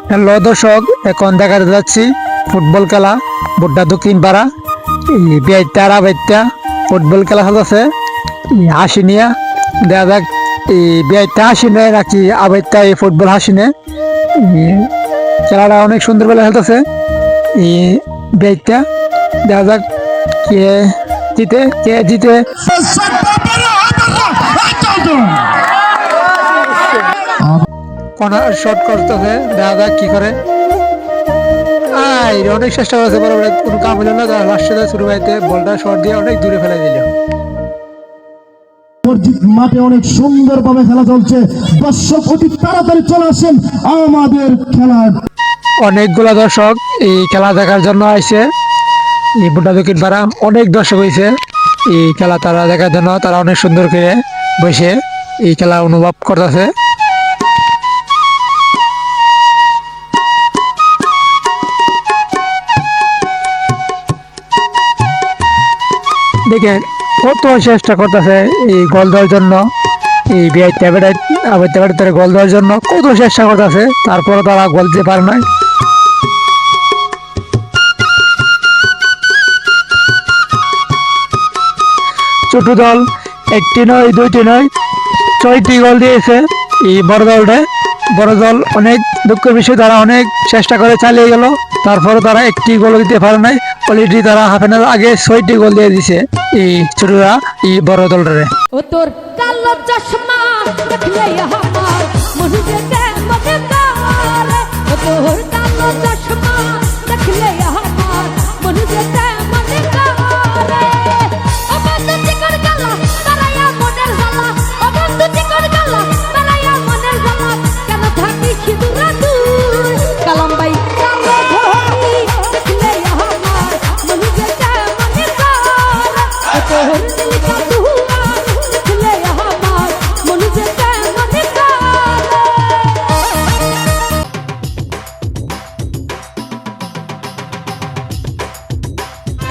Hello দর্শক, এখন দেখাতে যাচ্ছি ফুটবল খেলা বুড্ডা দক্ষিণ পাড়া বেতা বেতা ফুটবল খেলা চলতেছে হাসি নিয়ে দেখা যাক বেতা হাসি নেয় নাকি আবেতা এই ফুটবল হাসি নেয়। খেলাটা অনেক সুন্দর বেলা খেলতেছে বেতা দেখা যাক কে জিতে কর্নার শট করতেছে, দেখা যাক কি করে। অনেক চেষ্টা করেছে, বরাবর কোনো কাম হলো না। লাস্টে শুরু হইতে বলটা শট দিয়ে অনেক দূরে ফেলে দিল। মাঠে অনেক সুন্দরভাবে খেলা চলছে, দর্শক অতি তাড়াতাড়ি চলে আসেন আমাদের খেলার। অনেকগুলো দর্শক এই খেলা দেখার জন্য আইছে। এই বুড্ডা দক্ষিণ পাড়া অনেক দর্শক হয়েছে এই খেলা তারা দেখার জন্য। তারা অনেক সুন্দর করে বসে এই খেলা অনুভব করতেছে। দেখেন কত চেষ্টা করতেছে এই গোল দেওয়ার জন্য, এই গোল দেওয়ার জন্য কত চেষ্টা করতেছে, তারপরে তারা গোল দিতে পারে না। ছোট দল একটি নয় দুইটি নয় 6টি গোল দিয়েছে এই বড় দল অনেক দুঃখের বিষয়, তারা অনেক চেষ্টা করে চালিয়ে গেল, তারপরে তারা একটি গোল দিতে পারে নাই। অলরেডি তারা হাফ এন আওয়ার আগে 6টি গোল দিয়ে দিছে এই ছোটরা এই বড় দলরে। ও তোর কালো চশমা দেখলে আমার মনে যেতে মনে করে, ও তোর কালো চশমা দেখলে আমার মনে যেতে মনে করে। ও বন্ধু চিকর গালা তারায়া মনের জ্বালা, ও বন্ধু চিকর গালা তারায়া মনের জ্বালা, কেন থাকিস দূরে তুই কালাম ভাই কালো ধরি দেখলে আমার মনে যেতে মনে করে। ও তোর নীলকা দুয়া দেখলে আমার মনে যেতে মনে করে।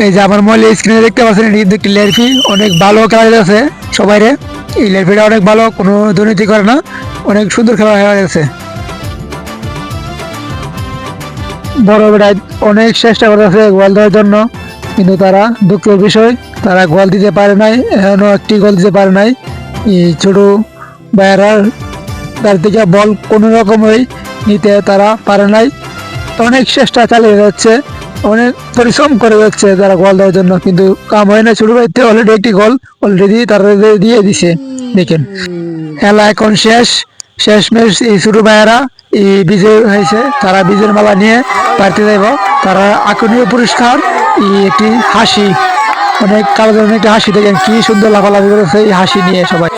এই যে আমার মোবাইল স্ক্রিনে দেখতে পাচ্ছেন, এটি কিন্তু লেরফি অনেক ভালো খেলা যাচ্ছে সবাই রে। এই লেরফিটা অনেক ভালো, কোনো দুর্নীতি করে না, অনেক সুন্দর খেলা হয়ে গেছে। বড় বেড়ায় অনেক চেষ্টা করতেছে গোল দেওয়ার জন্য, কিন্তু তারা দুঃখের বিষয় তারা গোল দিতে পারে নাই, এখনো একটি গোল দিতে পারে নাই। এই ছোট ভাইয়ারার তার থেকে বল কোনো রকমই নিতে তারা পারে নাই। অনেক চেষ্টা চালিয়ে যাচ্ছে, অনেক পরিশ্রম করে যাচ্ছে তারা গোল দেওয়ার জন্য, কিন্তু কাম হয় না। ছোট ভাইতে অলরেডি একটি গোল অলরেডি তারা দিয়ে দিছে। দেখেন খেলা এখন শেষ ম্যাচ এই ছোট ভাইয়েরা এই বিজয় হয়েছে, তারা বিজয়ের মালা নিয়ে বাড়িতে যাইব। তারা আকর্ষণীয় পুরস্কার একটি হাসি, অনেক কালো একটি হাসি। দেখেন কি সুন্দর লাফালাফি করেছে এই হাসি নিয়ে সবাই।